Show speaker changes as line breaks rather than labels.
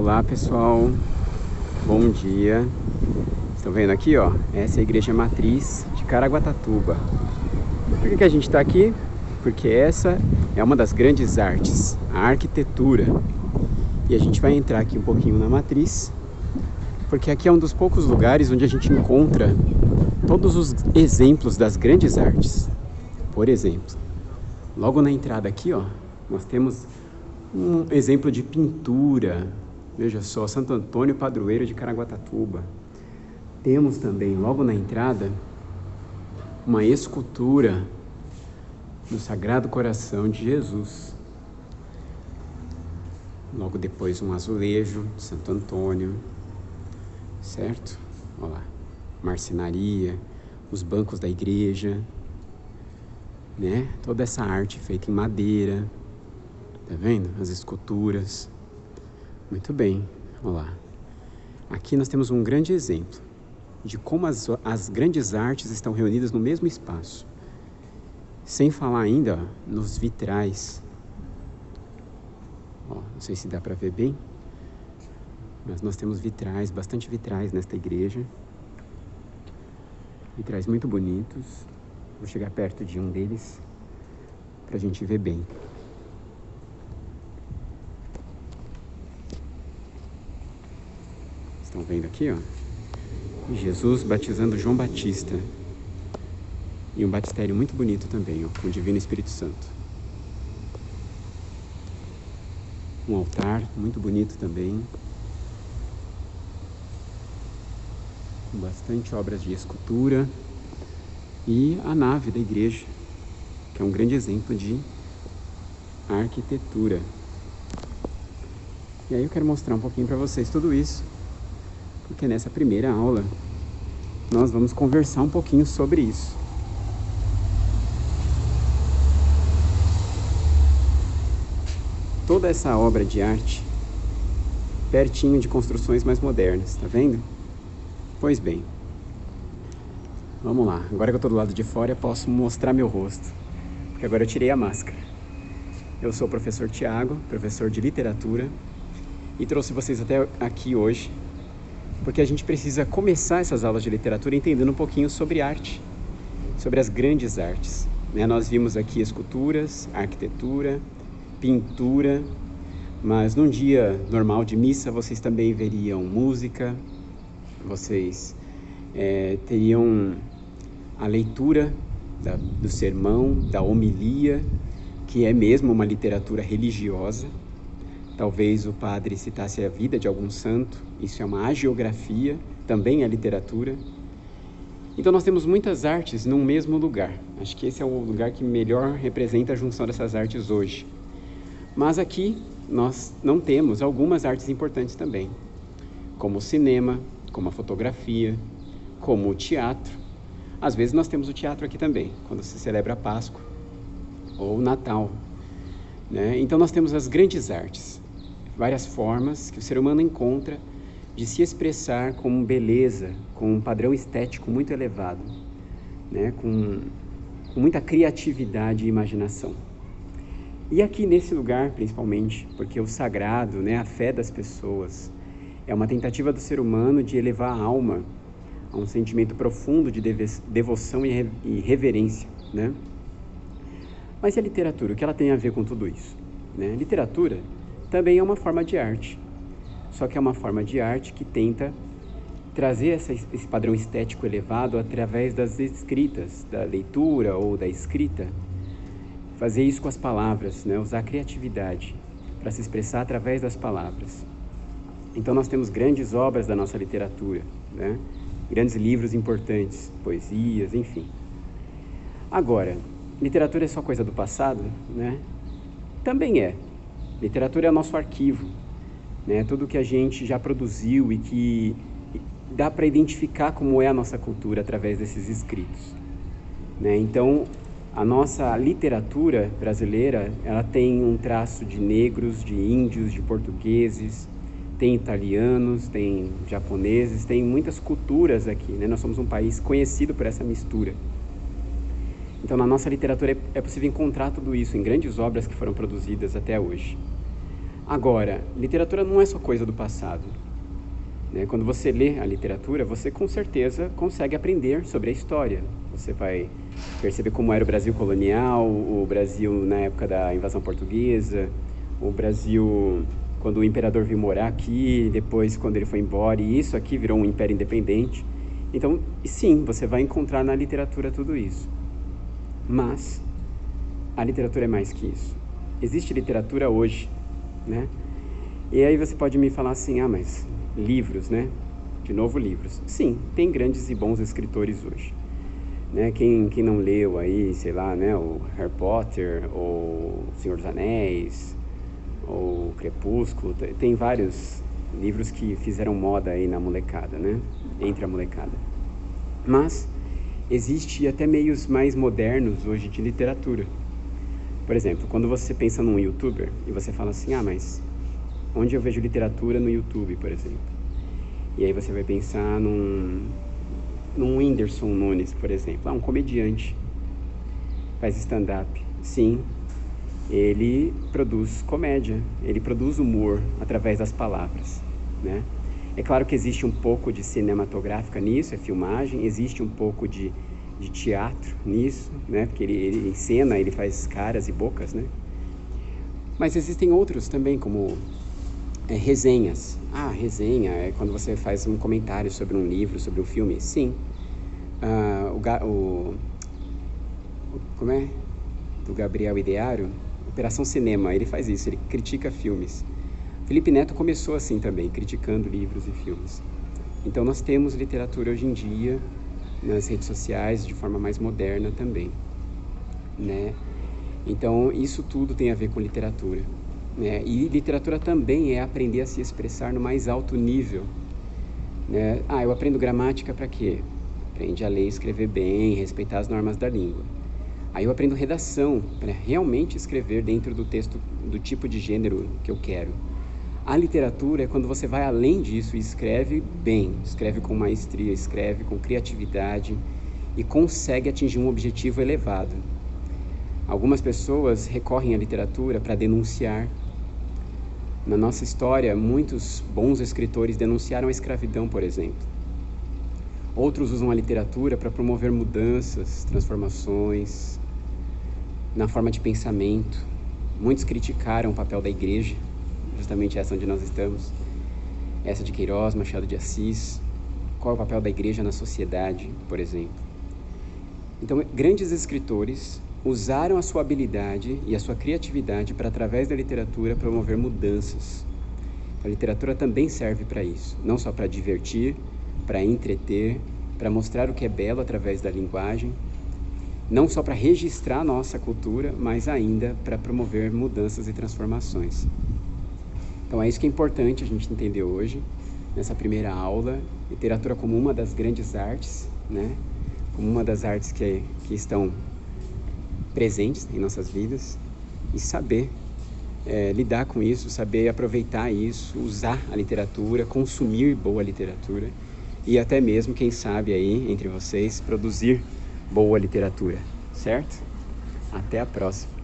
Olá pessoal, bom dia. Estão vendo aqui, ó? Essa é a igreja matriz de Caraguatatuba. Por que a gente está aqui? Porque essa é uma das grandes artes, a arquitetura. E a gente vai entrar aqui um pouquinho na matriz, porque aqui é um dos poucos lugares onde a gente encontra todos os exemplos das grandes artes. Por exemplo, logo na entrada aqui, ó, nós temos um exemplo de pintura. Veja só, Santo Antônio Padroeiro de Caraguatatuba. Temos também, logo na entrada, uma escultura do Sagrado Coração de Jesus. Logo depois, um azulejo de Santo Antônio, certo? Olha lá, marcenaria, os bancos da igreja, né? Toda essa arte feita em madeira, tá vendo? As esculturas. Muito bem, olha lá. Aqui nós temos um grande exemplo de como as grandes artes estão reunidas no mesmo espaço. Sem falar ainda, ó, nos vitrais. Ó, não sei se dá para ver bem, mas nós temos vitrais, bastante vitrais nesta igreja. Vitrais muito bonitos. Vou chegar perto de um deles para a gente ver bem. Estão vendo aqui, ó? Jesus batizando João Batista. E um batistério muito bonito também, ó, com o Divino Espírito Santo. Um altar muito bonito também. Com bastante obras de escultura. E a nave da igreja, que é um grande exemplo de arquitetura. E aí eu quero mostrar um pouquinho para vocês tudo isso, porque nessa primeira aula nós vamos conversar um pouquinho sobre isso. Toda essa obra de arte pertinho de construções mais modernas, tá vendo? Pois bem, vamos lá. Agora que eu tô do lado de fora, eu posso mostrar meu rosto, porque agora eu tirei a máscara. Eu sou o professor Tiago, professor de literatura, e trouxe vocês até aqui hoje porque a gente precisa começar essas aulas de literatura entendendo um pouquinho sobre arte, sobre as grandes artes, né? Nós vimos aqui esculturas, arquitetura, pintura, mas num dia normal de missa vocês também veriam música, vocês teriam a leitura do sermão, da homilia, que é mesmo uma literatura religiosa. Talvez o padre citasse a vida de algum santo, isso é uma hagiografia, também é literatura. Então nós temos muitas artes num mesmo lugar. Acho que esse é o lugar que melhor representa a junção dessas artes hoje. Mas aqui nós não temos algumas artes importantes também, como o cinema, como a fotografia, como o teatro. Às vezes nós temos o teatro aqui também, quando se celebra a Páscoa ou o Natal, né? Então nós temos as grandes artes, várias formas que o ser humano encontra de se expressar com beleza, com um padrão estético muito elevado, né? Com muita criatividade e imaginação. E aqui nesse lugar, principalmente, porque o sagrado, né, a fé das pessoas, é uma tentativa do ser humano de elevar a alma a um sentimento profundo de devoção e reverência, né? Mas e a literatura? O que ela tem a ver com tudo isso, né? Literatura também é uma forma de arte, só que é uma forma de arte que tenta trazer esse padrão estético elevado através das escritas, da leitura ou da escrita, fazer isso com as palavras, né? Usar a criatividade para se expressar através das palavras. Então nós temos grandes obras da nossa literatura, né? Grandes livros importantes, poesias, enfim. Agora, literatura é só coisa do passado, né? Também é. Literatura é o nosso arquivo, né? Tudo que a gente já produziu e que dá para identificar como é a nossa cultura através desses escritos, né? Então, a nossa literatura brasileira, ela tem um traço de negros, de índios, de portugueses, tem italianos, tem japoneses, tem muitas culturas aqui, né? Nós somos um país conhecido por essa mistura. Então, na nossa literatura é possível encontrar tudo isso em grandes obras que foram produzidas até hoje. Agora, literatura não é só coisa do passado, né? Quando você lê a literatura, você com certeza consegue aprender sobre a história. Você vai perceber como era o Brasil colonial, o Brasil na época da invasão portuguesa, o Brasil quando o imperador veio morar aqui, depois quando ele foi embora, e isso aqui virou um império independente. Então, sim, você vai encontrar na literatura tudo isso. Mas a literatura é mais que isso. Existe literatura hoje, né? E aí você pode me falar assim, mas livros, né? De novo, livros. Sim, tem grandes e bons escritores hoje, né? Quem não leu aí, sei lá, né? O Harry Potter, ou O Senhor dos Anéis, ou Crepúsculo, tem vários livros que fizeram moda aí na molecada, né? Entre a molecada. Mas existe até meios mais modernos hoje de literatura. Por exemplo, quando você pensa num youtuber e você fala assim, mas onde eu vejo literatura no YouTube, por exemplo? E aí você vai pensar num Whindersson Nunes, por exemplo, um comediante, faz stand-up. Sim, ele produz comédia, ele produz humor através das palavras, né? É claro que existe um pouco de cinematográfica nisso, é filmagem, existe um pouco de teatro nisso, né? Porque ele encena, ele faz caras e bocas, né? Mas existem outros também, como resenhas. Resenha é quando você faz um comentário sobre um livro, sobre um filme. Sim. Como é? Do Gabriel Ideário, Operação Cinema, ele faz isso, ele critica filmes. Felipe Neto começou assim também, criticando livros e filmes. Então nós temos literatura hoje em dia nas redes sociais de forma mais moderna também, né? Então isso tudo tem a ver com literatura, né? E literatura também é aprender a se expressar no mais alto nível, né? Eu aprendo gramática para quê? Aprende a ler e escrever bem, respeitar as normas da língua. Aí eu aprendo redação para realmente escrever dentro do texto do tipo de gênero que eu quero. A literatura é quando você vai além disso e escreve bem, escreve com maestria, escreve com criatividade e consegue atingir um objetivo elevado. Algumas pessoas recorrem à literatura para denunciar. Na nossa história, muitos bons escritores denunciaram a escravidão, por exemplo. Outros usam a literatura para promover mudanças, transformações na forma de pensamento. Muitos criticaram o papel da igreja, justamente essa onde nós estamos, essa de Queiroz, Machado de Assis. Qual é o papel da igreja na sociedade, por exemplo? Então, grandes escritores usaram a sua habilidade e a sua criatividade para, através da literatura, promover mudanças. A literatura também serve para isso, não só para divertir, para entreter, para mostrar o que é belo através da linguagem, não só para registrar a nossa cultura, mas ainda para promover mudanças e transformações. Então é isso que é importante a gente entender hoje, nessa primeira aula, literatura como uma das grandes artes, né? Como uma das artes que estão presentes em nossas vidas, e saber lidar com isso, saber aproveitar isso, usar a literatura, consumir boa literatura e até mesmo, quem sabe aí, entre vocês, produzir boa literatura, certo? Até a próxima!